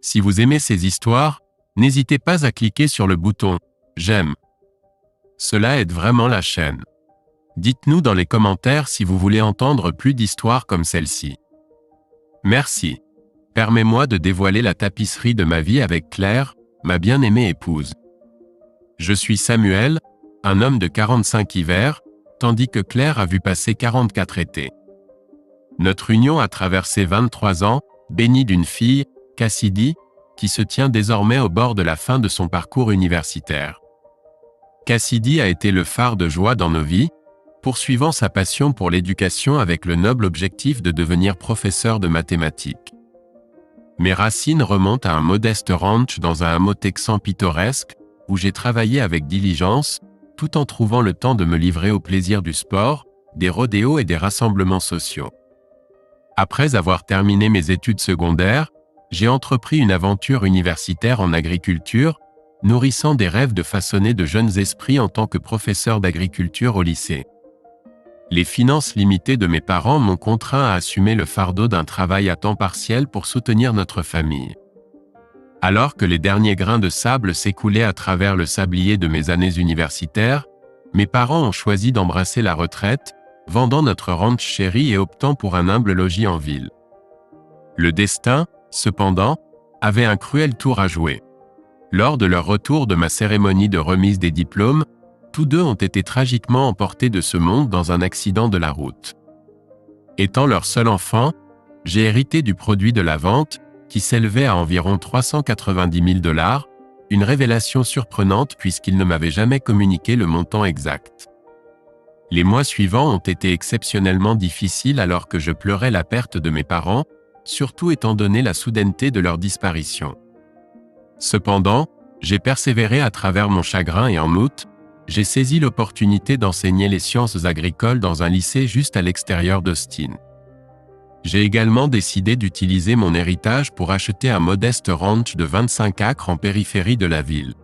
Si vous aimez ces histoires, n'hésitez pas à cliquer sur le bouton « J'aime ». Cela aide vraiment la chaîne. Dites-nous dans les commentaires si vous voulez entendre plus d'histoires comme celle-ci. Merci. Permets-moi de dévoiler la tapisserie de ma vie avec Claire, ma bien-aimée épouse. Je suis Samuel, un homme de 45 hivers, tandis que Claire a vu passer 44 étés. Notre union a traversé 23 ans, bénie d'une fille, Cassidy, qui se tient désormais au bord de la fin de son parcours universitaire. Cassidy a été le phare de joie dans nos vies, poursuivant sa passion pour l'éducation avec le noble objectif de devenir professeur de mathématiques. Mes racines remontent à un modeste ranch dans un hameau texan pittoresque, où j'ai travaillé avec diligence, tout en trouvant le temps de me livrer au plaisir du sport, des rodéos et des rassemblements sociaux. Après avoir terminé mes études secondaires, j'ai entrepris une aventure universitaire en agriculture, nourrissant des rêves de façonner de jeunes esprits en tant que professeur d'agriculture au lycée. Les finances limitées de mes parents m'ont contraint à assumer le fardeau d'un travail à temps partiel pour soutenir notre famille. Alors que les derniers grains de sable s'écoulaient à travers le sablier de mes années universitaires, mes parents ont choisi d'embrasser la retraite, vendant notre ranch chéri et optant pour un humble logis en ville. Le destin, cependant, avait un cruel tour à jouer. Lors de leur retour de ma cérémonie de remise des diplômes, tous deux ont été tragiquement emportés de ce monde dans un accident de la route. Étant leur seul enfant, j'ai hérité du produit de la vente, qui s'élevait à environ 390 000 $, une révélation surprenante puisqu'ils ne m'avaient jamais communiqué le montant exact. Les mois suivants ont été exceptionnellement difficiles alors que je pleurais la perte de mes parents, surtout étant donné la soudaineté de leur disparition. Cependant, j'ai persévéré à travers mon chagrin et en août, j'ai saisi l'opportunité d'enseigner les sciences agricoles dans un lycée juste à l'extérieur d'Austin. J'ai également décidé d'utiliser mon héritage pour acheter un modeste ranch de 25 acres en périphérie de la ville.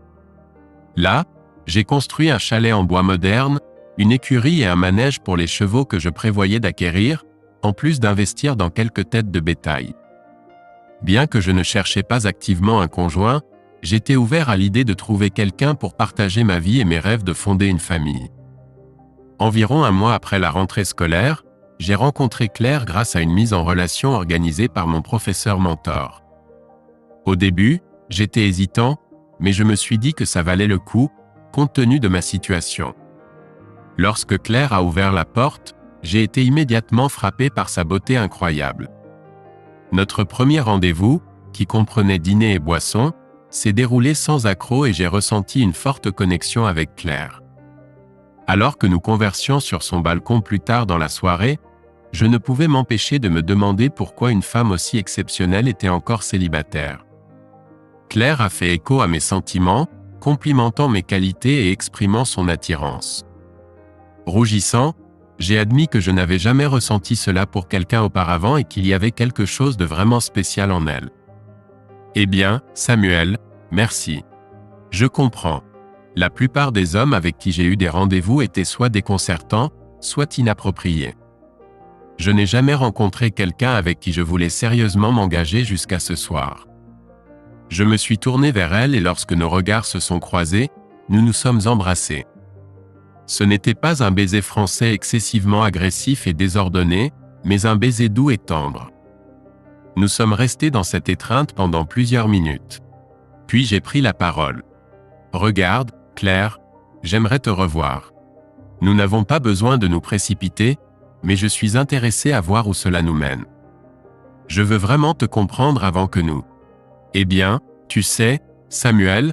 Là, j'ai construit un chalet en bois moderne, une écurie et un manège pour les chevaux que je prévoyais d'acquérir, en plus d'investir dans quelques têtes de bétail. Bien que je ne cherchais pas activement un conjoint, j'étais ouvert à l'idée de trouver quelqu'un pour partager ma vie et mes rêves de fonder une famille. Environ un mois après la rentrée scolaire, j'ai rencontré Claire grâce à une mise en relation organisée par mon professeur mentor. Au début, j'étais hésitant, mais je me suis dit que ça valait le coup, compte tenu de ma situation. Lorsque Claire a ouvert la porte, j'ai été immédiatement frappé par sa beauté incroyable. Notre premier rendez-vous, qui comprenait dîner et boisson, s'est déroulé sans accroc et j'ai ressenti une forte connexion avec Claire. Alors que nous conversions sur son balcon plus tard dans la soirée, je ne pouvais m'empêcher de me demander pourquoi une femme aussi exceptionnelle était encore célibataire. Claire a fait écho à mes sentiments, complimentant mes qualités et exprimant son attirance. Rougissant, j'ai admis que je n'avais jamais ressenti cela pour quelqu'un auparavant et qu'il y avait quelque chose de vraiment spécial en elle. Eh bien, Samuel, merci. Je comprends. La plupart des hommes avec qui j'ai eu des rendez-vous étaient soit déconcertants, soit inappropriés. Je n'ai jamais rencontré quelqu'un avec qui je voulais sérieusement m'engager jusqu'à ce soir. Je me suis tourné vers elle et lorsque nos regards se sont croisés, nous nous sommes embrassés. Ce n'était pas un baiser français excessivement agressif et désordonné, mais un baiser doux et tendre. Nous sommes restés dans cette étreinte pendant plusieurs minutes. Puis j'ai pris la parole. « Regarde, Claire, j'aimerais te revoir. Nous n'avons pas besoin de nous précipiter, mais je suis intéressé à voir où cela nous mène. Je veux vraiment te comprendre avant que nous. Eh bien, tu sais, Samuel,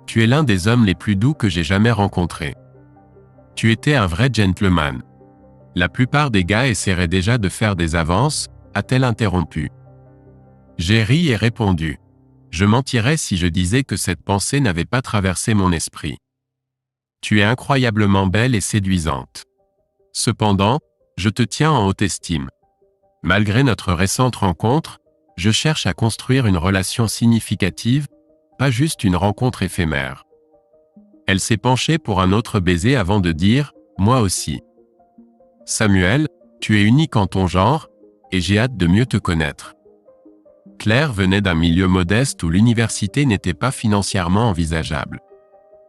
tu es l'un des hommes les plus doux que j'ai jamais rencontrés. Tu étais un vrai gentleman. La plupart des gars essaieraient déjà de faire des avances, a-t-elle interrompu. J'ai ri et répondu. Je mentirais si je disais que cette pensée n'avait pas traversé mon esprit. Tu es incroyablement belle et séduisante. Cependant, je te tiens en haute estime. Malgré notre récente rencontre, je cherche à construire une relation significative, pas juste une rencontre éphémère. Elle s'est penchée pour un autre baiser avant de dire « moi aussi ». Samuel, tu es unique en ton genre, et j'ai hâte de mieux te connaître. Claire venait d'un milieu modeste où l'université n'était pas financièrement envisageable.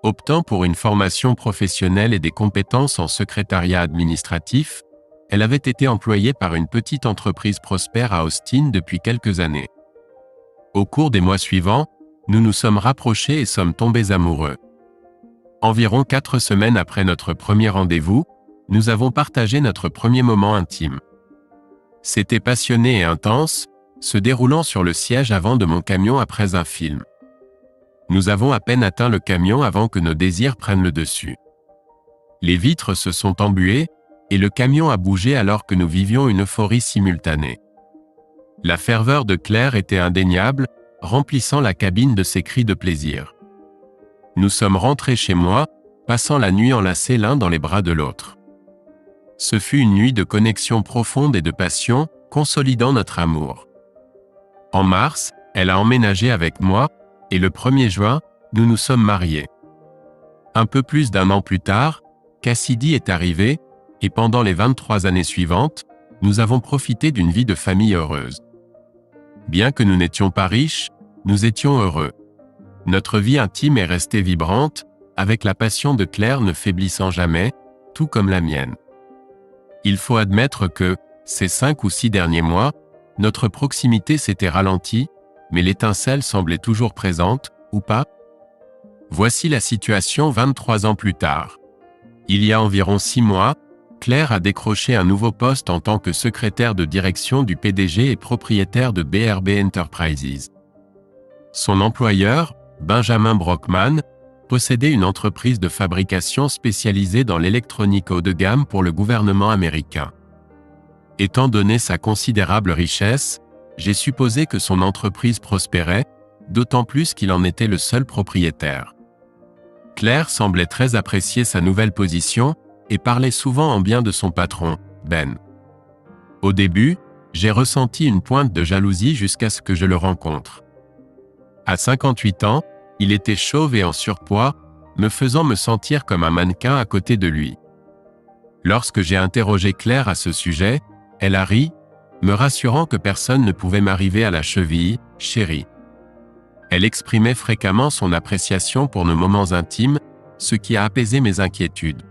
Optant pour une formation professionnelle et des compétences en secrétariat administratif, elle avait été employée par une petite entreprise prospère à Austin depuis quelques années. Au cours des mois suivants, nous nous sommes rapprochés et sommes tombés amoureux. Environ 4 semaines après notre premier rendez-vous, nous avons partagé notre premier moment intime. C'était passionné et intense, se déroulant sur le siège avant de mon camion après un film. Nous avons à peine atteint le camion avant que nos désirs prennent le dessus. Les vitres se sont embuées, et le camion a bougé alors que nous vivions une euphorie simultanée. La ferveur de Claire était indéniable, remplissant la cabine de ses cris de plaisir. Nous sommes rentrés chez moi, passant la nuit enlacés l'un dans les bras de l'autre. Ce fut une nuit de connexion profonde et de passion, consolidant notre amour. En mars, elle a emménagé avec moi, et le 1er juin, nous nous sommes mariés. Un peu plus d'1 an plus tard, Cassidy est arrivée, et pendant les 23 années suivantes, nous avons profité d'une vie de famille heureuse. Bien que nous n'étions pas riches, nous étions heureux. Notre vie intime est restée vibrante, avec la passion de Claire ne faiblissant jamais, tout comme la mienne. Il faut admettre que, ces 5 ou 6 derniers mois, notre proximité s'était ralentie, mais l'étincelle semblait toujours présente, ou pas? Voici la situation 23 ans plus tard. Il y a environ 6 mois, Claire a décroché un nouveau poste en tant que secrétaire de direction du PDG et propriétaire de BRB Enterprises. Son employeur, Benjamin Brockman, possédait une entreprise de fabrication spécialisée dans l'électronique haut de gamme pour le gouvernement américain. Étant donné sa considérable richesse, j'ai supposé que son entreprise prospérait, d'autant plus qu'il en était le seul propriétaire. Claire semblait très apprécier sa nouvelle position et parlait souvent en bien de son patron, Ben. Au début, j'ai ressenti une pointe de jalousie jusqu'à ce que je le rencontre. À 58 ans, il était chauve et en surpoids, me faisant me sentir comme un mannequin à côté de lui. Lorsque j'ai interrogé Claire à ce sujet, elle a ri, me rassurant que personne ne pouvait m'arriver à la cheville, chérie. Elle exprimait fréquemment son appréciation pour nos moments intimes, ce qui a apaisé mes inquiétudes.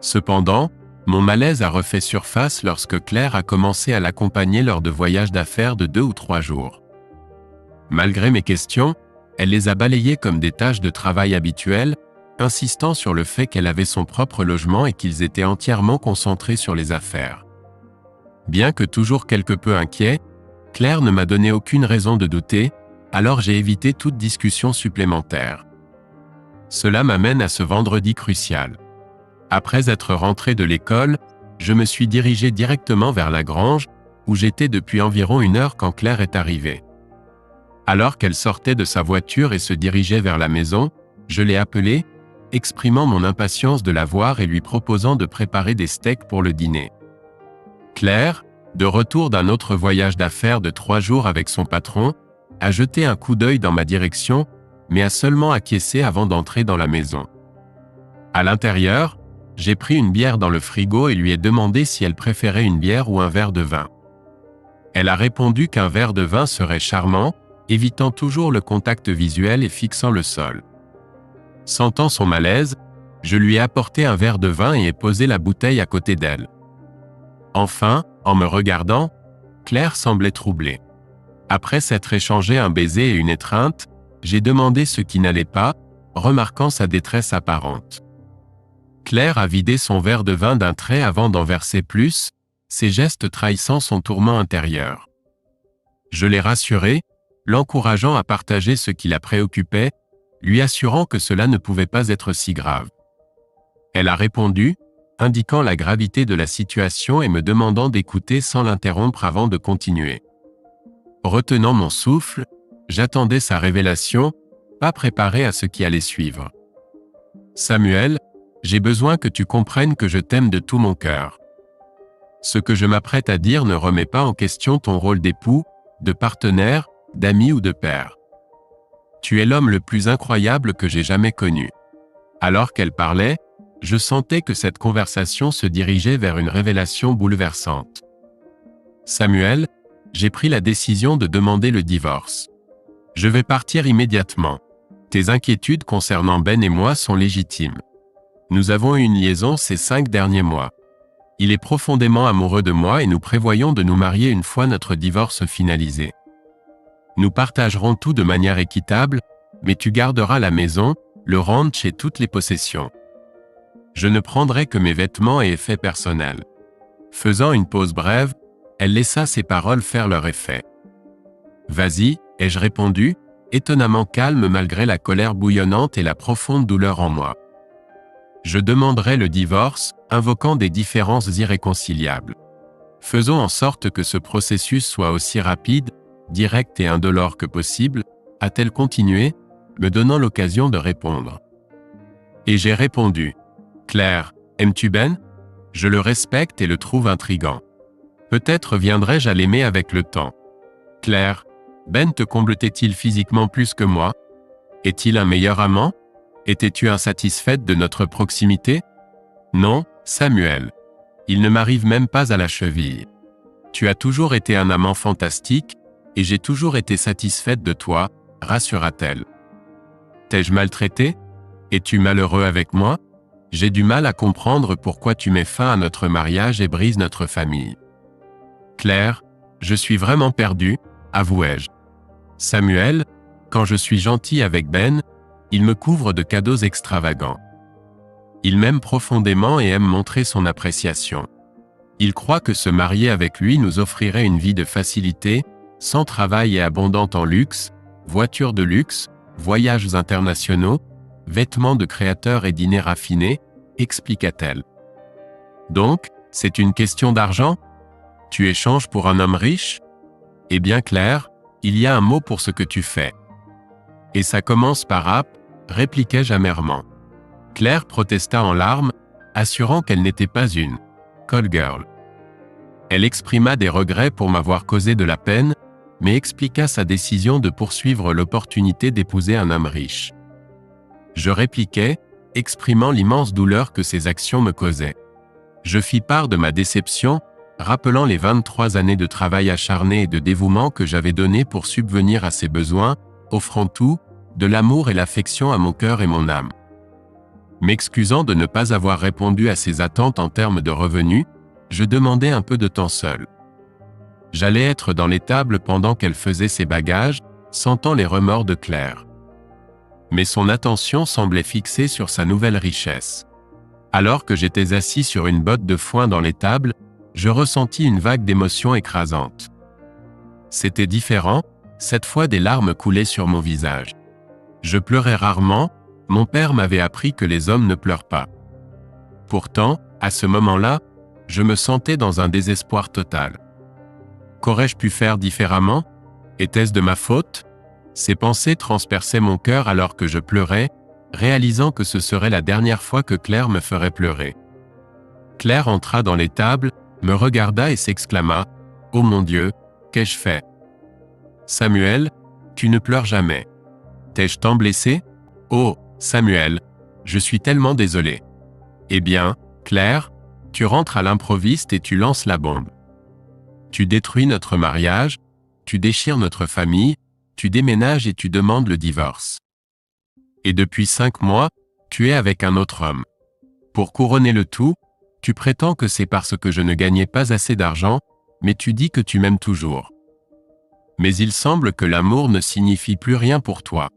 Cependant, mon malaise a refait surface lorsque Claire a commencé à l'accompagner lors de voyages d'affaires de 2 ou 3 jours. Malgré mes questions, elle les a balayées comme des tâches de travail habituelles, insistant sur le fait qu'elle avait son propre logement et qu'ils étaient entièrement concentrés sur les affaires. Bien que toujours quelque peu inquiet, Claire ne m'a donné aucune raison de douter, alors j'ai évité toute discussion supplémentaire. Cela m'amène à ce vendredi crucial. Après être rentré de l'école, je me suis dirigé directement vers la grange, où j'étais depuis environ 1 heure quand Claire est arrivée. Alors qu'elle sortait de sa voiture et se dirigeait vers la maison, je l'ai appelée, exprimant mon impatience de la voir et lui proposant de préparer des steaks pour le dîner. Claire, de retour d'un autre voyage d'affaires de 3 jours avec son patron, a jeté un coup d'œil dans ma direction, mais a seulement acquiescé avant d'entrer dans la maison. À l'intérieur, j'ai pris une bière dans le frigo et lui ai demandé si elle préférait une bière ou un verre de vin. Elle a répondu qu'un verre de vin serait charmant, évitant toujours le contact visuel et fixant le sol. Sentant son malaise, je lui ai apporté un verre de vin et ai posé la bouteille à côté d'elle. Enfin, en me regardant, Claire semblait troublée. Après s'être échangé un baiser et une étreinte, j'ai demandé ce qui n'allait pas, remarquant sa détresse apparente. Claire a vidé son verre de vin d'un trait avant d'en verser plus, ses gestes trahissant son tourment intérieur. Je l'ai rassurée, l'encourageant à partager ce qui la préoccupait, lui assurant que cela ne pouvait pas être si grave. Elle a répondu, indiquant la gravité de la situation et me demandant d'écouter sans l'interrompre avant de continuer. Retenant mon souffle, j'attendais sa révélation, pas préparé à ce qui allait suivre. « Samuel, j'ai besoin que tu comprennes que je t'aime de tout mon cœur. Ce que je m'apprête à dire ne remet pas en question ton rôle d'époux, de partenaire, d'ami ou de père. Tu es l'homme le plus incroyable que j'ai jamais connu. » Alors qu'elle parlait, je sentais que cette conversation se dirigeait vers une révélation bouleversante. « Samuel, j'ai pris la décision de demander le divorce. Je vais partir immédiatement. Tes inquiétudes concernant Ben et moi sont légitimes. Nous avons eu une liaison ces 5 derniers mois. Il est profondément amoureux de moi et nous prévoyons de nous marier une fois notre divorce finalisé. Nous partagerons tout de manière équitable, mais tu garderas la maison, le ranch et toutes les possessions. Je ne prendrai que mes vêtements et effets personnels. Faisant une pause brève, elle laissa ses paroles faire leur effet. Vas-y, ai-je répondu, étonnamment calme malgré la colère bouillonnante et la profonde douleur en moi. Je demanderai le divorce, invoquant des différences irréconciliables. Faisons en sorte que ce processus soit aussi rapide, direct et indolore que possible, a-t-elle continué, me donnant l'occasion de répondre. Et j'ai répondu. Claire, aimes-tu Ben? Je le respecte et le trouve intrigant. Peut-être viendrai-je à l'aimer avec le temps. Claire, Ben te comble-t-il physiquement plus que moi? Est-il un meilleur amant? Étais-tu insatisfaite de notre proximité? Non, Samuel. Il ne m'arrive même pas à la cheville. Tu as toujours été un amant fantastique, et j'ai toujours été satisfaite de toi, rassura-t-elle. T'ai-je maltraité? Es-tu malheureux avec moi? J'ai du mal à comprendre pourquoi tu mets fin à notre mariage et brises notre famille. Claire, je suis vraiment perdu, avouai-je. Samuel, quand je suis gentil avec Ben, il me couvre de cadeaux extravagants. Il m'aime profondément et aime montrer son appréciation. Il croit que se marier avec lui nous offrirait une vie de facilité, sans travail et abondante en luxe, voitures de luxe, voyages internationaux, vêtements de créateurs et dîners raffinés, expliqua-t-elle. Donc, c'est une question d'argent? Tu échanges pour un homme riche? Eh bien Claire, il y a un mot pour ce que tu fais. Et ça commence par app, répliquai-je amèrement. Claire protesta en larmes, assurant qu'elle n'était pas une call girl. Elle exprima des regrets pour m'avoir causé de la peine, mais expliqua sa décision de poursuivre l'opportunité d'épouser un homme riche. Je répliquai, exprimant l'immense douleur que ces actions me causaient. Je fis part de ma déception, rappelant les 23 années de travail acharné et de dévouement que j'avais donné pour subvenir à ses besoins, offrant tout, de l'amour et l'affection à mon cœur et mon âme. M'excusant de ne pas avoir répondu à ses attentes en termes de revenus, je demandai un peu de temps seul. J'allais être dans l'étable pendant qu'elle faisait ses bagages, sentant les remords de Claire. Mais son attention semblait fixée sur sa nouvelle richesse. Alors que j'étais assis sur une botte de foin dans l'étable, je ressentis une vague d'émotions écrasantes. C'était différent, cette fois des larmes coulaient sur mon visage. Je pleurais rarement, mon père m'avait appris que les hommes ne pleurent pas. Pourtant, à ce moment-là, je me sentais dans un désespoir total. Qu'aurais-je pu faire différemment? Était-ce de ma faute? Ces pensées transperçaient mon cœur alors que je pleurais, réalisant que ce serait la dernière fois que Claire me ferait pleurer. Claire entra dans l'étable, me regarda et s'exclama « Oh mon Dieu, qu'ai-je fait? Samuel, tu ne pleures jamais. T'ai-je tant blessé? Oh, Samuel, je suis tellement désolé. Eh bien, Claire, tu rentres à l'improviste et tu lances la bombe. Tu détruis notre mariage, tu déchires notre famille, tu déménages et tu demandes le divorce. Et depuis 5 mois, tu es avec un autre homme. Pour couronner le tout, tu prétends que c'est parce que je ne gagnais pas assez d'argent, mais tu dis que tu m'aimes toujours. Mais il semble que l'amour ne signifie plus rien pour toi.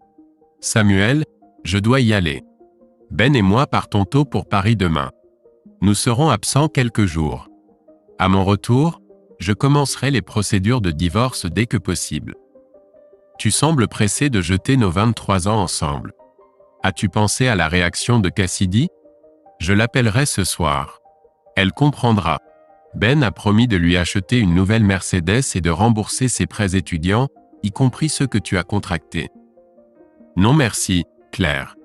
Samuel, je dois y aller. Ben et moi partons tôt pour Paris demain. Nous serons absents quelques jours. À mon retour, je commencerai les procédures de divorce dès que possible. Tu sembles pressé de jeter nos 23 ans ensemble. As-tu pensé à la réaction de Cassidy? Je l'appellerai ce soir. Elle comprendra. Ben a promis de lui acheter une nouvelle Mercedes et de rembourser ses prêts étudiants, y compris ceux que tu as contractés. Non merci, Claire.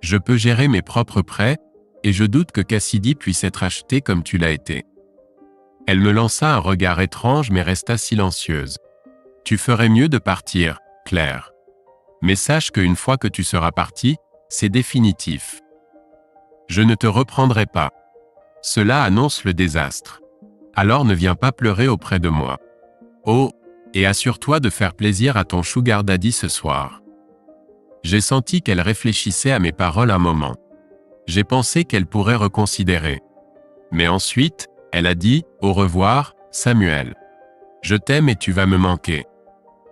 Je peux gérer mes propres prêts, et je doute que Cassidy puisse être acheté comme tu l'as été. Elle me lança un regard étrange mais resta silencieuse. Tu ferais mieux de partir, Claire. Mais sache qu'une fois que tu seras partie, c'est définitif. Je ne te reprendrai pas. Cela annonce le désastre. Alors ne viens pas pleurer auprès de moi. Oh, Et assure-toi de faire plaisir à ton sugar daddy ce soir. » J'ai senti qu'elle réfléchissait à mes paroles un moment. J'ai pensé qu'elle pourrait reconsidérer. Mais ensuite, elle a dit « Au revoir, Samuel. Je t'aime et tu vas me manquer. »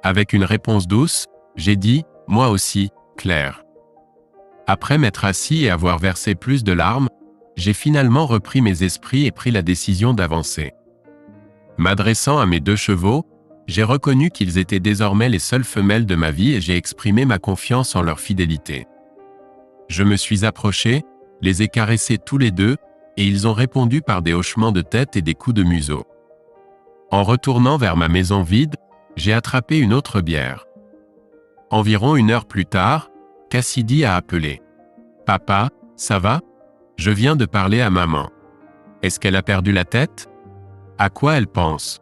Avec une réponse douce, j'ai dit « Moi aussi, Claire. » Après m'être assis et avoir versé plus de larmes, j'ai finalement repris mes esprits et pris la décision d'avancer. M'adressant à mes 2 chevaux, j'ai reconnu qu'ils étaient désormais les seules femelles de ma vie et j'ai exprimé ma confiance en leur fidélité. Je me suis approché, les ai caressés tous les 2, et ils ont répondu par des hochements de tête et des coups de museau. En retournant vers ma maison vide, j'ai attrapé une autre bière. Environ 1 heure plus tard, Cassidy a appelé. « Papa, ça va? Je viens de parler à maman. Est-ce qu'elle a perdu la tête? À quoi elle pense?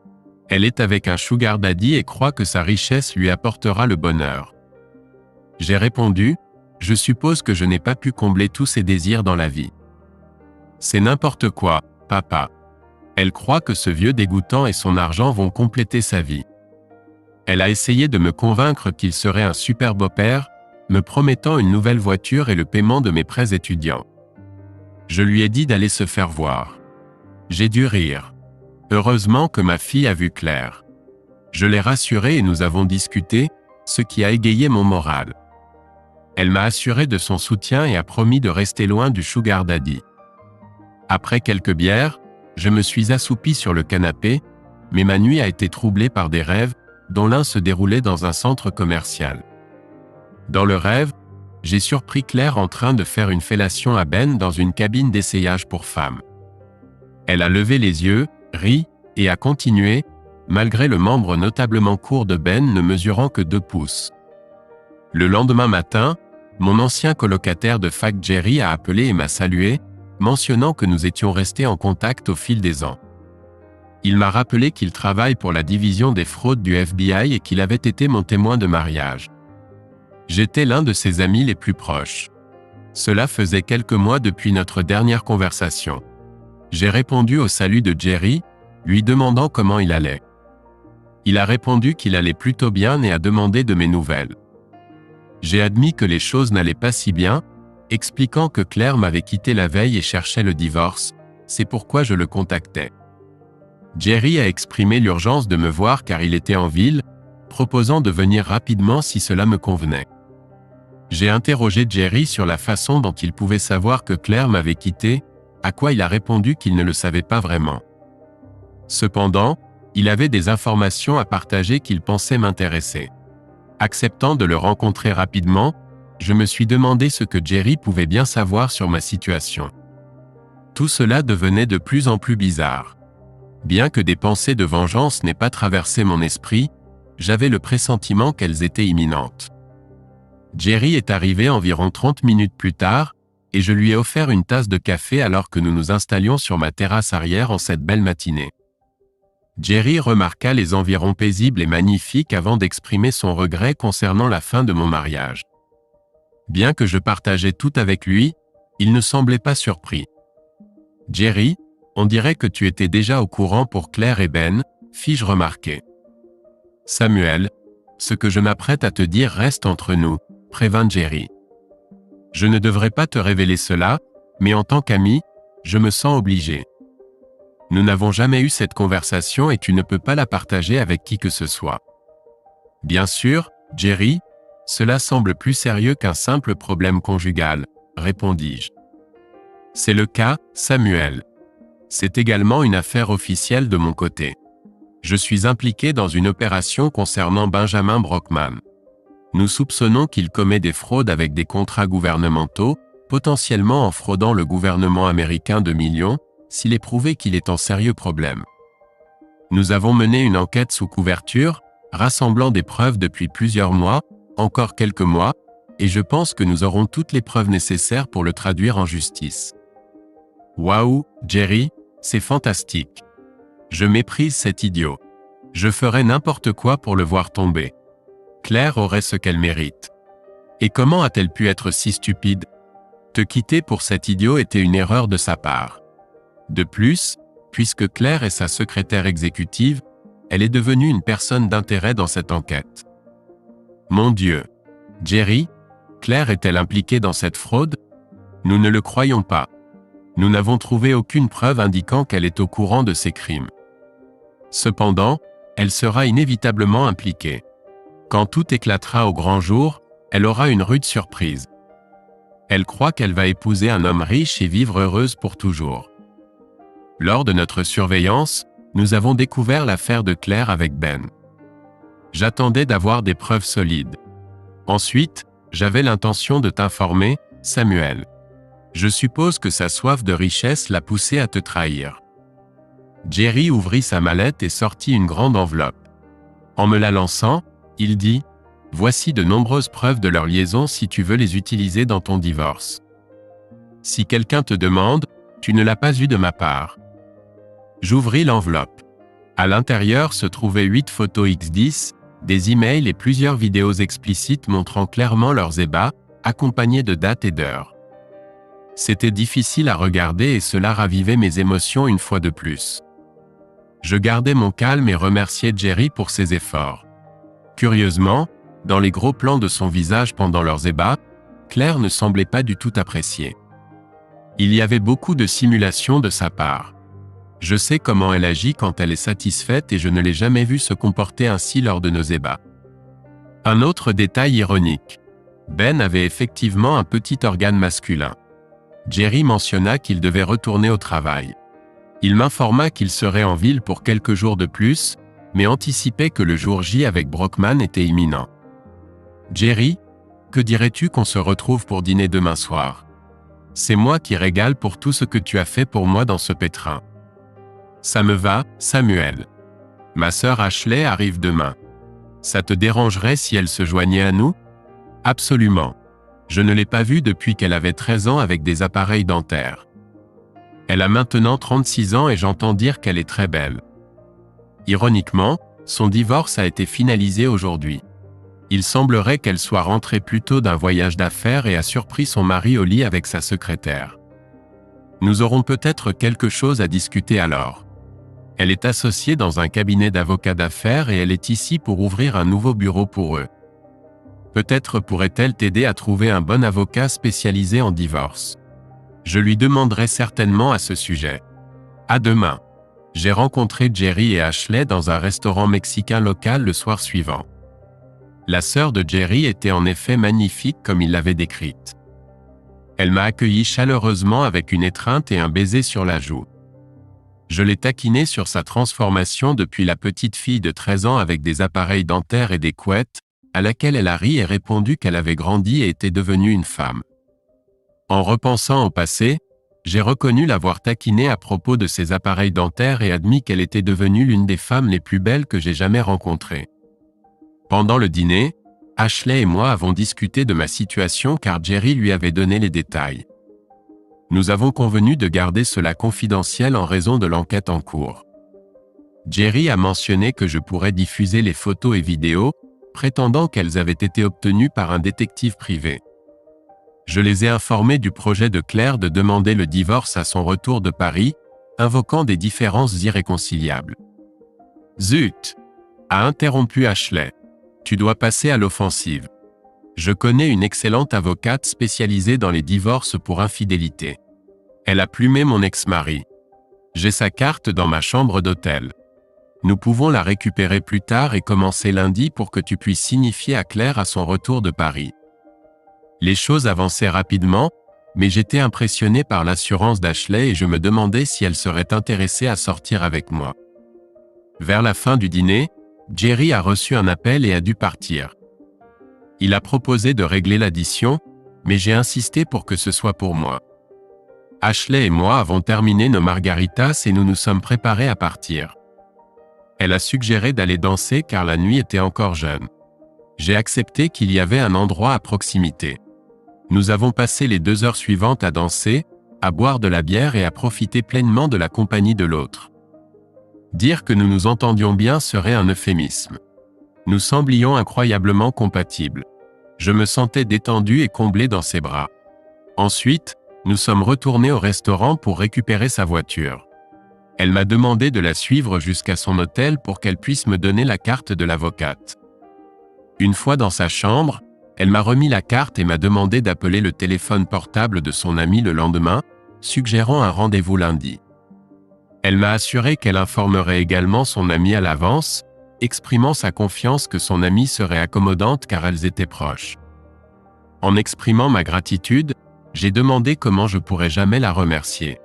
Elle est avec un sugar daddy et croit que sa richesse lui apportera le bonheur. » J'ai répondu, « Je suppose que je n'ai pas pu combler tous ses désirs dans la vie. » C'est n'importe quoi, papa. Elle croit que ce vieux dégoûtant et son argent vont compléter sa vie. Elle a essayé de me convaincre qu'il serait un super beau-père, me promettant une nouvelle voiture et le paiement de mes prêts étudiants. Je lui ai dit d'aller se faire voir. J'ai dû rire. Heureusement que ma fille a vu clair. Je l'ai rassurée et nous avons discuté, ce qui a égayé mon moral. Elle m'a assuré de son soutien et a promis de rester loin du sugar daddy. Après quelques bières, je me suis assoupi sur le canapé, mais ma nuit a été troublée par des rêves, dont l'un se déroulait dans un centre commercial. Dans le rêve, j'ai surpris Claire en train de faire une fellation à Ben dans une cabine d'essayage pour femmes. Elle a levé les yeux, ri, et a continué, malgré le membre notablement court de Ben ne mesurant que 2 pouces. Le lendemain matin, mon ancien colocataire de fac Jerry a appelé et m'a salué, mentionnant que nous étions restés en contact au fil des ans. Il m'a rappelé qu'il travaille pour la division des fraudes du FBI et qu'il avait été mon témoin de mariage. J'étais l'un de ses amis les plus proches. Cela faisait quelques mois depuis notre dernière conversation. J'ai répondu au salut de Jerry, lui demandant comment il allait. Il a répondu qu'il allait plutôt bien et a demandé de mes nouvelles. J'ai admis que les choses n'allaient pas si bien, expliquant que Claire m'avait quitté la veille et cherchait le divorce, c'est pourquoi je le contactais. Jerry a exprimé l'urgence de me voir car il était en ville, proposant de venir rapidement si cela me convenait. J'ai interrogé Jerry sur la façon dont il pouvait savoir que Claire m'avait quitté, à quoi il a répondu qu'il ne le savait pas vraiment. Cependant, il avait des informations à partager qu'il pensait m'intéresser. Acceptant de le rencontrer rapidement, je me suis demandé ce que Jerry pouvait bien savoir sur ma situation. Tout cela devenait de plus en plus bizarre. Bien que des pensées de vengeance n'aient pas traversé mon esprit, j'avais le pressentiment qu'elles étaient imminentes. Jerry est arrivé environ 30 minutes plus tard, et je lui ai offert une tasse de café alors que nous nous installions sur ma terrasse arrière en cette belle matinée. Jerry remarqua les environs paisibles et magnifiques avant d'exprimer son regret concernant la fin de mon mariage. Bien que je partageais tout avec lui, il ne semblait pas surpris. « Jerry, on dirait que tu étais déjà au courant pour Claire et Ben, fis-je remarquer. »« Samuel, ce que je m'apprête à te dire reste entre nous, » prévint Jerry. « Je ne devrais pas te révéler cela, mais en tant qu'ami, je me sens obligé. Nous n'avons jamais eu cette conversation et tu ne peux pas la partager avec qui que ce soit. » « Bien sûr, Jerry, cela semble plus sérieux qu'un simple problème conjugal, » répondis-je. « C'est le cas, Samuel. C'est également une affaire officielle de mon côté. Je suis impliqué dans une opération concernant Benjamin Brockman. Nous soupçonnons qu'il commet des fraudes avec des contrats gouvernementaux, potentiellement en fraudant le gouvernement américain de millions, s'il est prouvé qu'il est en sérieux problème. Nous avons mené une enquête sous couverture, rassemblant des preuves depuis plusieurs mois, encore quelques mois, et je pense que nous aurons toutes les preuves nécessaires pour le traduire en justice. Waouh, Jerry, c'est fantastique. Je méprise cet idiot. Je ferais n'importe quoi pour le voir tomber. Claire aurait ce qu'elle mérite. Et comment a-t-elle pu être si stupide? Te quitter pour cet idiot était une erreur de sa part. De plus, puisque Claire est sa secrétaire exécutive, elle est devenue une personne d'intérêt dans cette enquête. Mon Dieu! Jerry, Claire est-elle impliquée dans cette fraude? Nous ne le croyons pas. Nous n'avons trouvé aucune preuve indiquant qu'elle est au courant de ces crimes. Cependant, elle sera inévitablement impliquée. Quand tout éclatera au grand jour, elle aura une rude surprise. Elle croit qu'elle va épouser un homme riche et vivre heureuse pour toujours. Lors de notre surveillance, nous avons découvert l'affaire de Claire avec Ben. J'attendais d'avoir des preuves solides. Ensuite, j'avais l'intention de t'informer, Samuel. Je suppose que sa soif de richesse l'a poussé à te trahir. Jerry ouvrit sa mallette et sortit une grande enveloppe. En me la lançant, il dit « Voici de nombreuses preuves de leur liaison si tu veux les utiliser dans ton divorce. Si quelqu'un te demande, tu ne l'as pas eu de ma part. » J'ouvris l'enveloppe. À l'intérieur se trouvaient 8 photos X10, des emails et plusieurs vidéos explicites montrant clairement leurs ébats, accompagnés de dates et d'heures. C'était difficile à regarder et cela ravivait mes émotions une fois de plus. Je gardais mon calme et remerciais Jerry pour ses efforts. Curieusement, dans les gros plans de son visage pendant leurs ébats, Claire ne semblait pas du tout apprécier. Il y avait beaucoup de simulation de sa part. Je sais comment elle agit quand elle est satisfaite et je ne l'ai jamais vue se comporter ainsi lors de nos ébats. Un autre détail ironique. Ben avait effectivement un petit organe masculin. Jerry mentionna qu'il devait retourner au travail. Il m'informa qu'il serait en ville pour quelques jours de plus, mais anticipait que le jour J avec Brockman était imminent. Jerry, que dirais-tu qu'on se retrouve pour dîner demain soir? C'est moi qui régale pour tout ce que tu as fait pour moi dans ce pétrin. Ça me va, Samuel. Ma sœur Ashley arrive demain. Ça te dérangerait si elle se joignait à nous? Absolument. Je ne l'ai pas vue depuis qu'elle avait 13 ans avec des appareils dentaires. Elle a maintenant 36 ans et j'entends dire qu'elle est très belle. Ironiquement, son divorce a été finalisé aujourd'hui. Il semblerait qu'elle soit rentrée plus tôt d'un voyage d'affaires et a surpris son mari au lit avec sa secrétaire. Nous aurons peut-être quelque chose à discuter alors. Elle est associée dans un cabinet d'avocats d'affaires et elle est ici pour ouvrir un nouveau bureau pour eux. Peut-être pourrait-elle t'aider à trouver un bon avocat spécialisé en divorce. Je lui demanderai certainement à ce sujet. À demain. J'ai rencontré Jerry et Ashley dans un restaurant mexicain local le soir suivant. La sœur de Jerry était en effet magnifique comme il l'avait décrite. Elle m'a accueilli chaleureusement avec une étreinte et un baiser sur la joue. Je l'ai taquinée sur sa transformation depuis la petite fille de 13 ans avec des appareils dentaires et des couettes, à laquelle elle a ri et répondu qu'elle avait grandi et était devenue une femme. En repensant au passé, j'ai reconnu l'avoir taquinée à propos de ses appareils dentaires et admis qu'elle était devenue l'une des femmes les plus belles que j'ai jamais rencontrées. Pendant le dîner, Ashley et moi avons discuté de ma situation car Jerry lui avait donné les détails. Nous avons convenu de garder cela confidentiel en raison de l'enquête en cours. Jerry a mentionné que je pourrais diffuser les photos et vidéos, prétendant qu'elles avaient été obtenues par un détective privé. Je les ai informés du projet de Claire de demander le divorce à son retour de Paris, invoquant des différences irréconciliables. Zut! A interrompu Ashley. Tu dois passer à l'offensive. Je connais une excellente avocate spécialisée dans les divorces pour infidélité. Elle a plumé mon ex-mari. J'ai sa carte dans ma chambre d'hôtel. Nous pouvons la récupérer plus tard et commencer lundi pour que tu puisses signifier à Claire à son retour de Paris. Les choses avançaient rapidement, mais j'étais impressionné par l'assurance d'Ashley et je me demandais si elle serait intéressée à sortir avec moi. Vers la fin du dîner, Jerry a reçu un appel et a dû partir. Il a proposé de régler l'addition, mais j'ai insisté pour que ce soit pour moi. Ashley et moi avons terminé nos margaritas et nous nous sommes préparés à partir. Elle a suggéré d'aller danser car la nuit était encore jeune. J'ai accepté qu'il y avait un endroit à proximité. Nous avons passé les 2 heures suivantes à danser, à boire de la bière et à profiter pleinement de la compagnie de l'autre. Dire que nous nous entendions bien serait un euphémisme. Nous semblions incroyablement compatibles. Je me sentais détendu et comblé dans ses bras. Ensuite, nous sommes retournés au restaurant pour récupérer sa voiture. Elle m'a demandé de la suivre jusqu'à son hôtel pour qu'elle puisse me donner la carte de l'avocate. Une fois dans sa chambre, elle m'a remis la carte et m'a demandé d'appeler le téléphone portable de son ami le lendemain, suggérant un rendez-vous lundi. Elle m'a assuré qu'elle informerait également son ami à l'avance, exprimant sa confiance que son amie serait accommodante car elles étaient proches. En exprimant ma gratitude, j'ai demandé comment je pourrais jamais la remercier.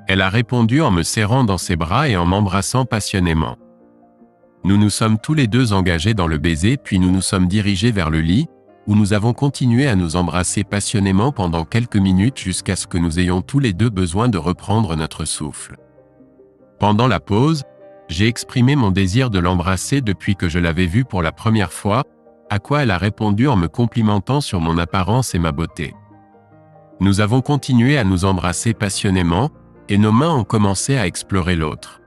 Elle a répondu en me serrant dans ses bras et en m'embrassant passionnément. Nous nous sommes tous les deux engagés dans le baiser puis nous nous sommes dirigés vers le lit, où nous avons continué à nous embrasser passionnément pendant quelques minutes jusqu'à ce que nous ayons tous les deux besoin de reprendre notre souffle. Pendant la pause, j'ai exprimé mon désir de l'embrasser depuis que je l'avais vue pour la première fois, à quoi elle a répondu en me complimentant sur mon apparence et ma beauté. Nous avons continué à nous embrasser passionnément, et nos mains ont commencé à explorer l'autre.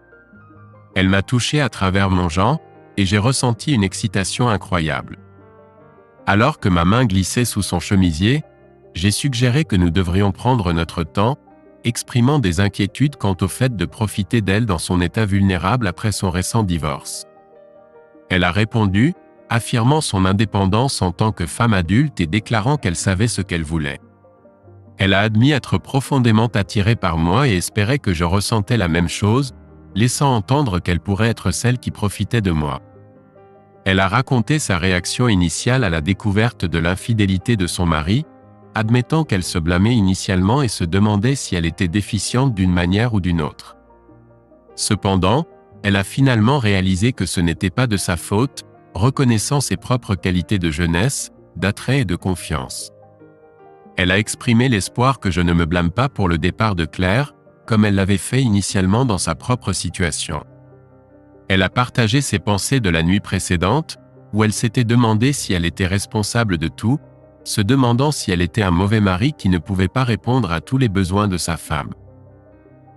Elle m'a touché à travers mon gant, et j'ai ressenti une excitation incroyable. Alors que ma main glissait sous son chemisier, j'ai suggéré que nous devrions prendre notre temps, exprimant des inquiétudes quant au fait de profiter d'elle dans son état vulnérable après son récent divorce. Elle a répondu, affirmant son indépendance en tant que femme adulte et déclarant qu'elle savait ce qu'elle voulait. Elle a admis être profondément attirée par moi et espérait que je ressentais la même chose, laissant entendre qu'elle pourrait être celle qui profitait de moi. Elle a raconté sa réaction initiale à la découverte de l'infidélité de son mari, admettant qu'elle se blâmait initialement et se demandait si elle était déficiente d'une manière ou d'une autre. Cependant, elle a finalement réalisé que ce n'était pas de sa faute, reconnaissant ses propres qualités de jeunesse, d'attrait et de confiance. Elle a exprimé l'espoir que je ne me blâme pas pour le départ de Claire, comme elle l'avait fait initialement dans sa propre situation. Elle a partagé ses pensées de la nuit précédente, où elle s'était demandé si elle était responsable de tout, se demandant si elle était un mauvais mari qui ne pouvait pas répondre à tous les besoins de sa femme.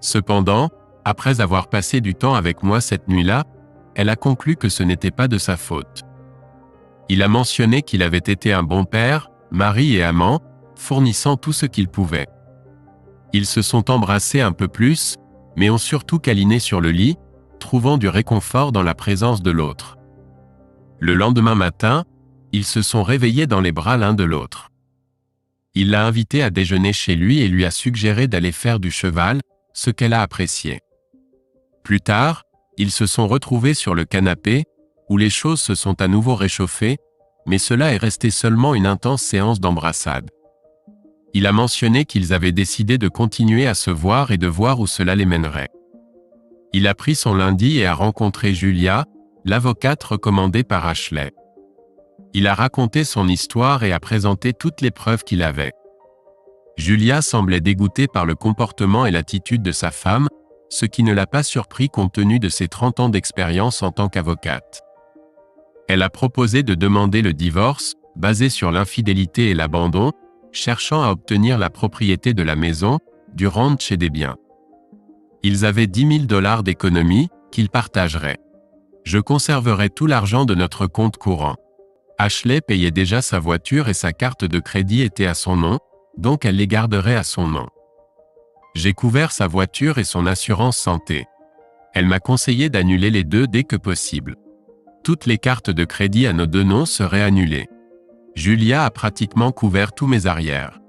Cependant, après avoir passé du temps avec moi cette nuit-là, elle a conclu que ce n'était pas de sa faute. Il a mentionné qu'il avait été un bon père, mari et amant, fournissant tout ce qu'il pouvait. Ils se sont embrassés un peu plus, mais ont surtout câliné sur le lit, trouvant du réconfort dans la présence de l'autre. Le lendemain matin, ils se sont réveillés dans les bras l'un de l'autre. Il l'a invitée à déjeuner chez lui et lui a suggéré d'aller faire du cheval, ce qu'elle a apprécié. Plus tard, ils se sont retrouvés sur le canapé, où les choses se sont à nouveau réchauffées, mais cela est resté seulement une intense séance d'embrassade. Il a mentionné qu'ils avaient décidé de continuer à se voir et de voir où cela les mènerait. Il a pris son lundi et a rencontré Julia, l'avocate recommandée par Ashley. Il a raconté son histoire et a présenté toutes les preuves qu'il avait. Julia semblait dégoûtée par le comportement et l'attitude de sa femme, ce qui ne l'a pas surpris compte tenu de ses 30 ans d'expérience en tant qu'avocate. Elle a proposé de demander le divorce, basé sur l'infidélité et l'abandon, cherchant à obtenir la propriété de la maison, du ranch et des biens. Ils avaient $10 000 d'économie, qu'ils partageraient. Je conserverai tout l'argent de notre compte courant. Ashley payait déjà sa voiture et sa carte de crédit était à son nom, donc elle les garderait à son nom. J'ai couvert sa voiture et son assurance santé. Elle m'a conseillé d'annuler les deux dès que possible. Toutes les cartes de crédit à nos deux noms seraient annulées. Julia a pratiquement couvert tous mes arrières.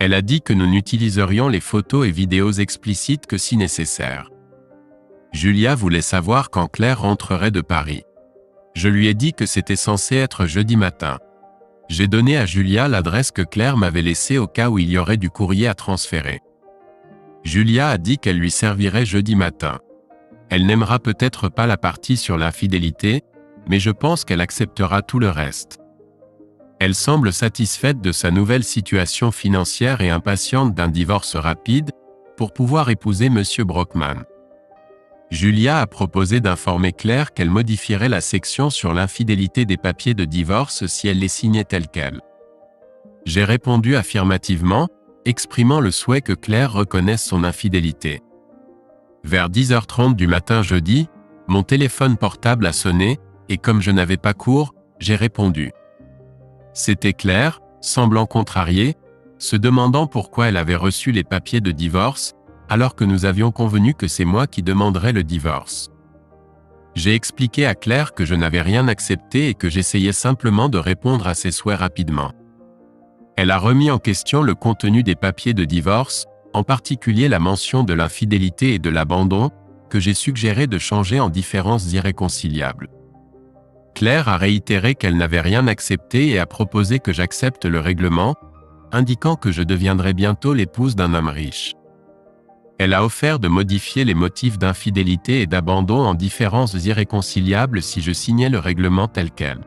Elle a dit que nous n'utiliserions les photos et vidéos explicites que si nécessaire. Julia voulait savoir quand Claire rentrerait de Paris. Je lui ai dit que c'était censé être jeudi matin. J'ai donné à Julia l'adresse que Claire m'avait laissée au cas où il y aurait du courrier à transférer. Julia a dit qu'elle lui servirait jeudi matin. Elle n'aimera peut-être pas la partie sur l'infidélité, mais je pense qu'elle acceptera tout le reste. Elle semble satisfaite de sa nouvelle situation financière et impatiente d'un divorce rapide, pour pouvoir épouser M. Brockman. Julia a proposé d'informer Claire qu'elle modifierait la section sur l'infidélité des papiers de divorce si elle les signait tels quels. J'ai répondu affirmativement, exprimant le souhait que Claire reconnaisse son infidélité. Vers 10h30 du matin jeudi, mon téléphone portable a sonné, et comme je n'avais pas cours, j'ai répondu. C'était Claire, semblant contrariée, se demandant pourquoi elle avait reçu les papiers de divorce, alors que nous avions convenu que c'est moi qui demanderais le divorce. J'ai expliqué à Claire que je n'avais rien accepté et que j'essayais simplement de répondre à ses souhaits rapidement. Elle a remis en question le contenu des papiers de divorce, en particulier la mention de l'infidélité et de l'abandon, que j'ai suggéré de changer en différences irréconciliables. Claire a réitéré qu'elle n'avait rien accepté et a proposé que j'accepte le règlement, indiquant que je deviendrais bientôt l'épouse d'un homme riche. Elle a offert de modifier les motifs d'infidélité et d'abandon en différences irréconciliables si je signais le règlement tel quel.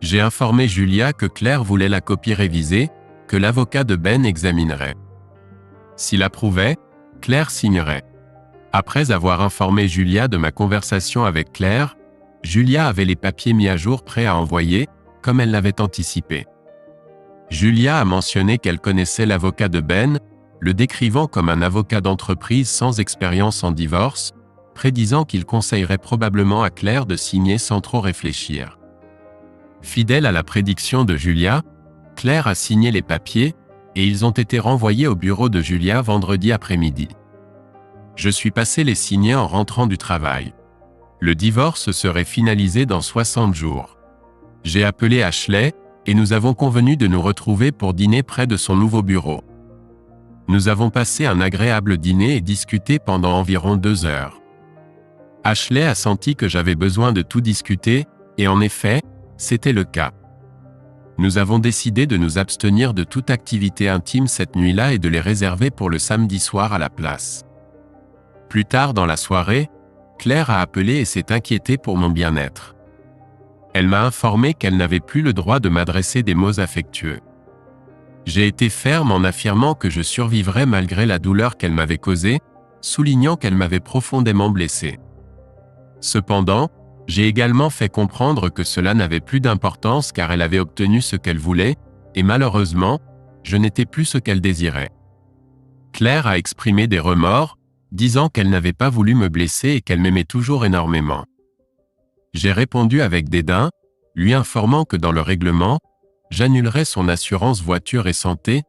J'ai informé Julia que Claire voulait la copie révisée, que l'avocat de Ben examinerait. S'il approuvait, Claire signerait. Après avoir informé Julia de ma conversation avec Claire, Julia avait les papiers mis à jour prêts à envoyer, comme elle l'avait anticipé. Julia a mentionné qu'elle connaissait l'avocat de Ben, le décrivant comme un avocat d'entreprise sans expérience en divorce, prédisant qu'il conseillerait probablement à Claire de signer sans trop réfléchir. Fidèle à la prédiction de Julia, Claire a signé les papiers, et ils ont été renvoyés au bureau de Julia vendredi après-midi. Je suis passé les signer en rentrant du travail. Le divorce serait finalisé dans 60 jours. J'ai appelé Ashley, et nous avons convenu de nous retrouver pour dîner près de son nouveau bureau. Nous avons passé un agréable dîner et discuté pendant environ 2 heures. Ashley a senti que j'avais besoin de tout discuter, et en effet, c'était le cas. Nous avons décidé de nous abstenir de toute activité intime cette nuit-là et de les réserver pour le samedi soir à la place. Plus tard dans la soirée, Claire a appelé et s'est inquiétée pour mon bien-être. Elle m'a informé qu'elle n'avait plus le droit de m'adresser des mots affectueux. J'ai été ferme en affirmant que je survivrais malgré la douleur qu'elle m'avait causée, soulignant qu'elle m'avait profondément blessé. Cependant, j'ai également fait comprendre que cela n'avait plus d'importance car elle avait obtenu ce qu'elle voulait, et malheureusement, je n'étais plus ce qu'elle désirait. Claire a exprimé des remords, disant qu'elle n'avait pas voulu me blesser et qu'elle m'aimait toujours énormément. J'ai répondu avec dédain, lui informant que dans le règlement, j'annulerais son assurance voiture et santé,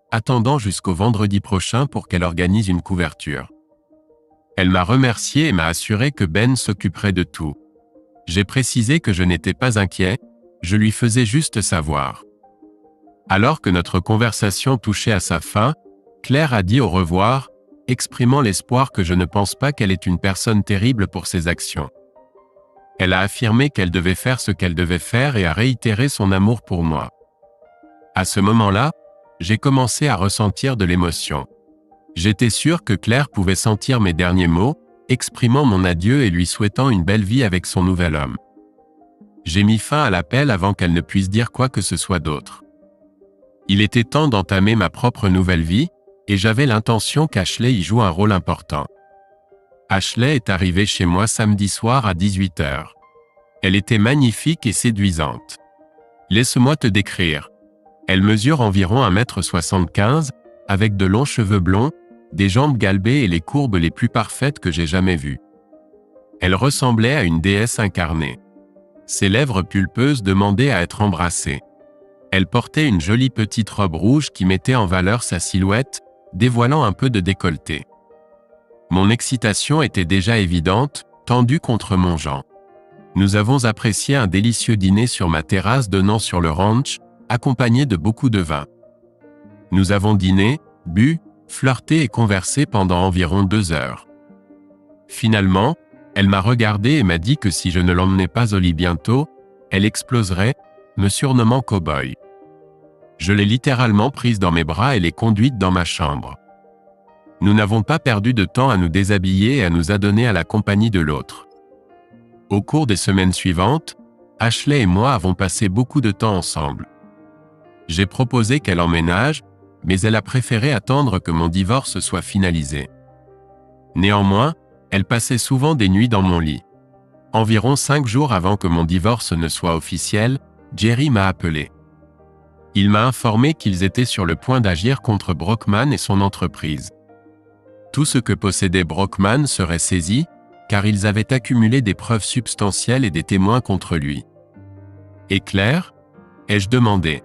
attendant jusqu'au vendredi prochain pour qu'elle organise une couverture. Elle m'a remercié et m'a assuré que Ben s'occuperait de tout. J'ai précisé que je n'étais pas inquiet, je lui faisais juste savoir. Alors que notre conversation touchait à sa fin, Claire a dit au revoir, exprimant l'espoir que je ne pense pas qu'elle est une personne terrible pour ses actions. Elle a affirmé qu'elle devait faire ce qu'elle devait faire et a réitéré son amour pour moi. À ce moment-là, j'ai commencé à ressentir de l'émotion. J'étais sûr que Claire pouvait sentir mes derniers mots, exprimant mon adieu et lui souhaitant une belle vie avec son nouvel homme. J'ai mis fin à l'appel avant qu'elle ne puisse dire quoi que ce soit d'autre. Il était temps d'entamer ma propre nouvelle vie, et j'avais l'intention qu'Ashley y joue un rôle important. Ashley est arrivée chez moi samedi soir à 18h. Elle était magnifique et séduisante. Laisse-moi te décrire. Elle mesure environ 1,75 m, avec de longs cheveux blonds, des jambes galbées et les courbes les plus parfaites que j'ai jamais vues. Elle ressemblait à une déesse incarnée. Ses lèvres pulpeuses demandaient à être embrassées. Elle portait une jolie petite robe rouge qui mettait en valeur sa silhouette, dévoilant un peu de décolleté. Mon excitation était déjà évidente, tendue contre mon Jean. Nous avons apprécié un délicieux dîner sur ma terrasse donnant sur le ranch, accompagné de beaucoup de vin. Nous avons dîné, bu, flirté et conversé pendant environ 2 heures. Finalement, elle m'a regardé et m'a dit que si je ne l'emmenais pas au lit bientôt, elle exploserait, me surnommant cow-boy. Je l'ai littéralement prise dans mes bras et l'ai conduite dans ma chambre. Nous n'avons pas perdu de temps à nous déshabiller et à nous adonner à la compagnie de l'autre. Au cours des semaines suivantes, Ashley et moi avons passé beaucoup de temps ensemble. J'ai proposé qu'elle emménage, mais elle a préféré attendre que mon divorce soit finalisé. Néanmoins, elle passait souvent des nuits dans mon lit. Environ 5 jours avant que mon divorce ne soit officiel, Jerry m'a appelé. Il m'a informé qu'ils étaient sur le point d'agir contre Brockman et son entreprise. Tout ce que possédait Brockman serait saisi, car ils avaient accumulé des preuves substantielles et des témoins contre lui. Et Claire ? Ai-je demandé.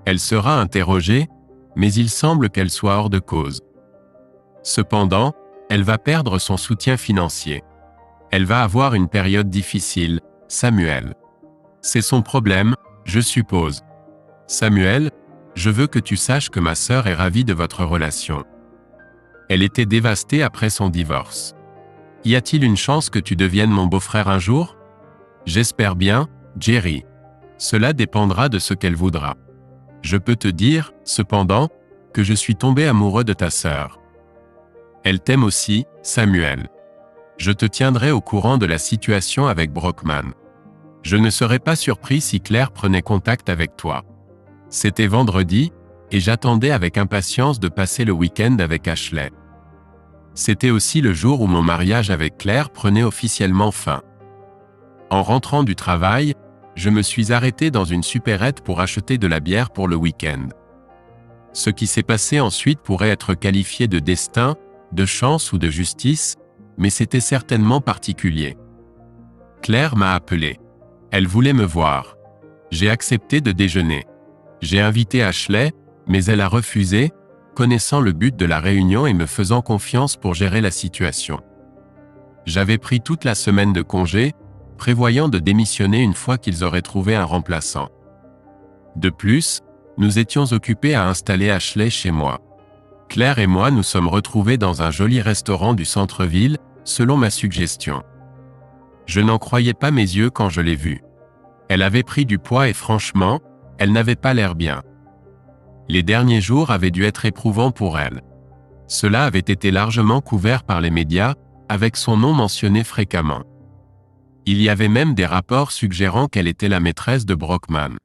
Elle sera interrogée, mais il semble qu'elle soit hors de cause. Cependant, elle va perdre son soutien financier. Elle va avoir une période difficile, Samuel. C'est son problème, je suppose. Samuel, je veux que tu saches que ma sœur est ravie de votre relation. Elle était dévastée après son divorce. Y a-t-il une chance que tu deviennes mon beau-frère un jour? J'espère bien, Jerry. Cela dépendra de ce qu'elle voudra. Je peux te dire, cependant, que je suis tombé amoureux de ta sœur. Elle t'aime aussi, Samuel. Je te tiendrai au courant de la situation avec Brockman. Je ne serais pas surpris si Claire prenait contact avec toi. C'était vendredi, et j'attendais avec impatience de passer le week-end avec Ashley. C'était aussi le jour où mon mariage avec Claire prenait officiellement fin. En rentrant du travail, je me suis arrêté dans une supérette pour acheter de la bière pour le week-end. Ce qui s'est passé ensuite pourrait être qualifié de destin, de chance ou de justice, mais c'était certainement particulier. Claire m'a appelé. Elle voulait me voir. J'ai accepté de déjeuner. J'ai invité Ashley, mais elle a refusé, connaissant le but de la réunion et me faisant confiance pour gérer la situation. J'avais pris toute la semaine de congé, prévoyant de démissionner une fois qu'ils auraient trouvé un remplaçant. De plus, nous étions occupés à installer Ashley chez moi. Claire et moi nous sommes retrouvés dans un joli restaurant du centre-ville, selon ma suggestion. Je n'en croyais pas mes yeux quand je l'ai vue. Elle avait pris du poids et franchement, elle n'avait pas l'air bien. Les derniers jours avaient dû être éprouvants pour elle. Cela avait été largement couvert par les médias, avec son nom mentionné fréquemment. Il y avait même des rapports suggérant qu'elle était la maîtresse de Brockman.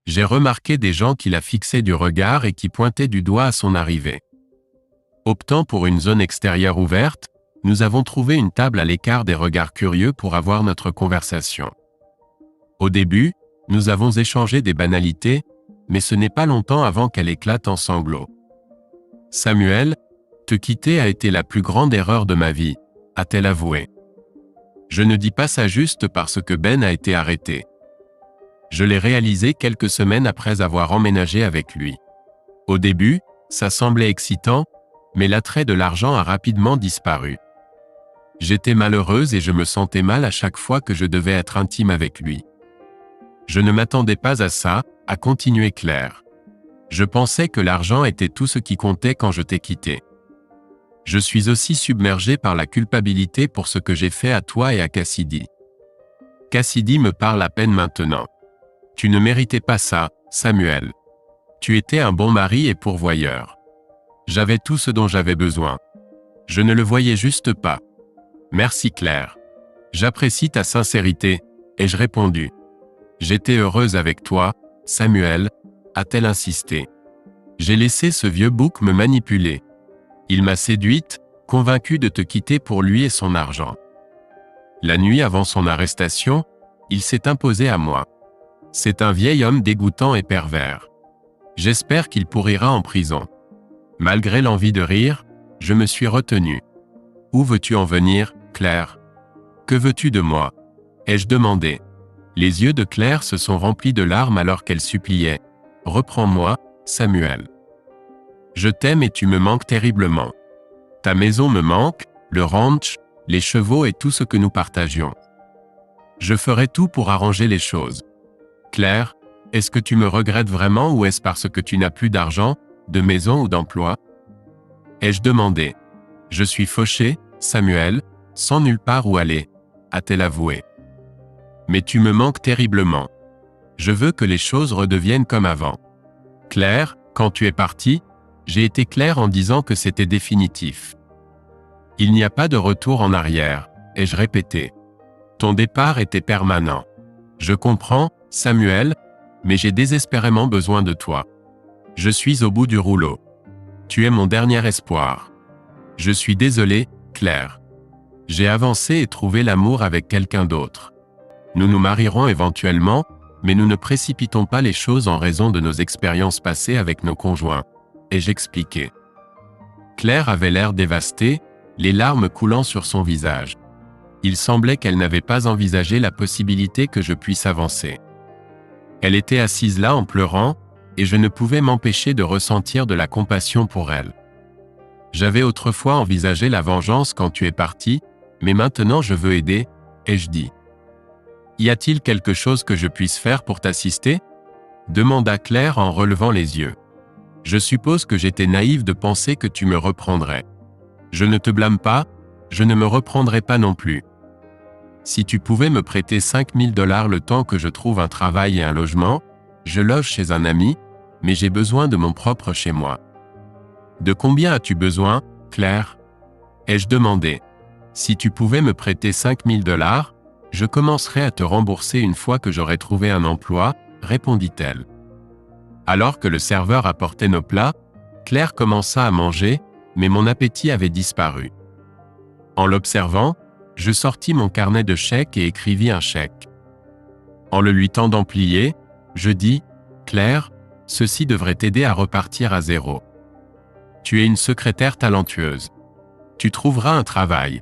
J'ai remarqué des gens qui la fixaient du regard et qui pointaient du doigt à son arrivée. Optant pour une zone extérieure ouverte, nous avons trouvé une table à l'écart des regards curieux pour avoir notre conversation. Au début, nous avons échangé des banalités, mais ce n'est pas longtemps avant qu'elle éclate en sanglots. « Samuel, te quitter a été la plus grande erreur de ma vie », a-t-elle avoué. Je ne dis pas ça juste parce que Ben a été arrêté. Je l'ai réalisé quelques semaines après avoir emménagé avec lui. Au début, ça semblait excitant, mais l'attrait de l'argent a rapidement disparu. J'étais malheureuse et je me sentais mal à chaque fois que je devais être intime avec lui. Je ne m'attendais pas à ça, a continué Claire. Je pensais que l'argent était tout ce qui comptait quand je t'ai quitté. Je suis aussi submergée par la culpabilité pour ce que j'ai fait à toi et à Cassidy. Cassidy me parle à peine maintenant. Tu ne méritais pas ça, Samuel. Tu étais un bon mari et pourvoyeur. J'avais tout ce dont j'avais besoin. Je ne le voyais juste pas. Merci Claire. J'apprécie ta sincérité, ai-je répondu. J'étais heureuse avec toi, Samuel, a-t-elle insisté. J'ai laissé ce vieux bouc me manipuler. Il m'a séduite, convaincue de te quitter pour lui et son argent. La nuit avant son arrestation, il s'est imposé à moi. C'est un vieil homme dégoûtant et pervers. J'espère qu'il pourrira en prison. Malgré l'envie de rire, je me suis retenu. Où veux-tu en venir, Claire? Que veux-tu de moi? Ai-je demandé. Les yeux de Claire se sont remplis de larmes alors qu'elle suppliait. Reprends-moi, Samuel. Je t'aime et tu me manques terriblement. Ta maison me manque, le ranch, les chevaux et tout ce que nous partagions. Je ferai tout pour arranger les choses. Claire, est-ce que tu me regrettes vraiment ou est-ce parce que tu n'as plus d'argent, de maison ou d'emploi? Ai-je demandé. Je suis fauché, Samuel, sans nulle part où aller, a-t-elle avoué. Mais tu me manques terriblement. Je veux que les choses redeviennent comme avant. Claire, quand tu es partie, j'ai été clair en disant que c'était définitif. Il n'y a pas de retour en arrière, ai-je répété. Ton départ était permanent. Je comprends, Samuel, mais j'ai désespérément besoin de toi. Je suis au bout du rouleau. Tu es mon dernier espoir. Je suis désolé, Claire. J'ai avancé et trouvé l'amour avec quelqu'un d'autre. Nous nous marierons éventuellement, mais nous ne précipitons pas les choses en raison de nos expériences passées avec nos conjoints, ai-je expliqué. Claire avait l'air dévastée, les larmes coulant sur son visage. Il semblait qu'elle n'avait pas envisagé la possibilité que je puisse avancer. Elle était assise là en pleurant, et je ne pouvais m'empêcher de ressentir de la compassion pour elle. J'avais autrefois envisagé la vengeance quand tu es parti, mais maintenant je veux aider, ai-je dit. Y a-t-il quelque chose que je puisse faire pour t'assister ? Demanda Claire en relevant les yeux. Je suppose que j'étais naïve de penser que tu me reprendrais. Je ne te blâme pas, je ne me reprendrai pas non plus. Si tu pouvais me prêter $5000 le temps que je trouve un travail et un logement, je loge chez un ami, mais j'ai besoin de mon propre chez moi. De combien as-tu besoin, Claire ? Ai-je demandé. Si tu pouvais me prêter $5000, je commencerai à te rembourser une fois que j'aurai trouvé un emploi, répondit-elle. Alors que le serveur apportait nos plats, Claire commença à manger, mais mon appétit avait disparu. En l'observant, je sortis mon carnet de chèques et écrivis un chèque. En le lui tendant plié, je dis « Claire, ceci devrait t'aider à repartir à zéro. Tu es une secrétaire talentueuse. Tu trouveras un travail.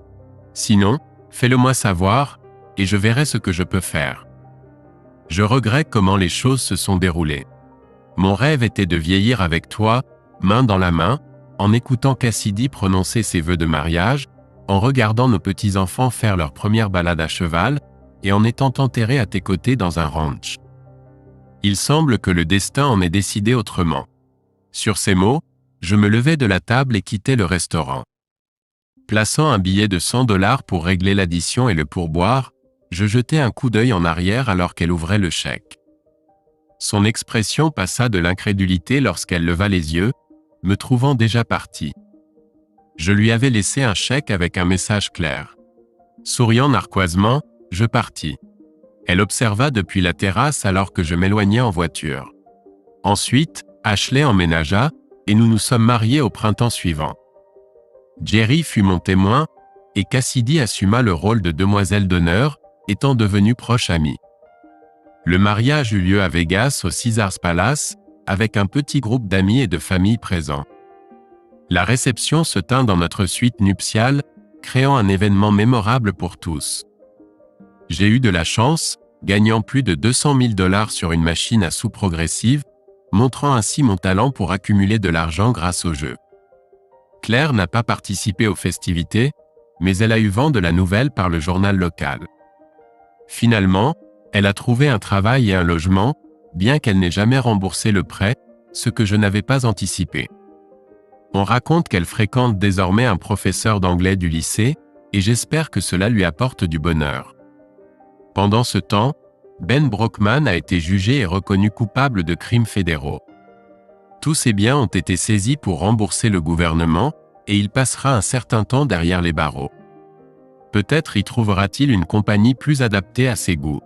Sinon, fais-le-moi savoir, et je verrai ce que je peux faire. Je regrette comment les choses se sont déroulées. Mon rêve était de vieillir avec toi, main dans la main, en écoutant Cassidy prononcer ses vœux de mariage, en regardant nos petits-enfants faire leur première balade à cheval, et en étant enterré à tes côtés dans un ranch. Il semble que le destin en ait décidé autrement. » Sur ces mots, je me levai de la table et quittai le restaurant. Plaçant un billet de $100 pour régler l'addition et le pourboire, je jetai un coup d'œil en arrière alors qu'elle ouvrait le chèque. Son expression passa de l'incrédulité lorsqu'elle leva les yeux, me trouvant déjà parti. Je lui avais laissé un chèque avec un message clair. Souriant narquoisement, je partis. Elle observa depuis la terrasse alors que je m'éloignais en voiture. Ensuite, Ashley emménagea, et nous nous sommes mariés au printemps suivant. Jerry fut mon témoin, et Cassidy assuma le rôle de demoiselle d'honneur, étant devenue proche amie. Le mariage eut lieu à Vegas au Caesars Palace, avec un petit groupe d'amis et de familles présents. La réception se tint dans notre suite nuptiale, créant un événement mémorable pour tous. J'ai eu de la chance, gagnant plus de $200 000 sur une machine à sous progressive, montrant ainsi mon talent pour accumuler de l'argent grâce au jeu. Claire n'a pas participé aux festivités, mais elle a eu vent de la nouvelle par le journal local. Finalement, elle a trouvé un travail et un logement, bien qu'elle n'ait jamais remboursé le prêt, ce que je n'avais pas anticipé. On raconte qu'elle fréquente désormais un professeur d'anglais du lycée, et j'espère que cela lui apporte du bonheur. Pendant ce temps, Ben Brockman a été jugé et reconnu coupable de crimes fédéraux. Tous ses biens ont été saisis pour rembourser le gouvernement, et il passera un certain temps derrière les barreaux. Peut-être y trouvera-t-il une compagnie plus adaptée à ses goûts.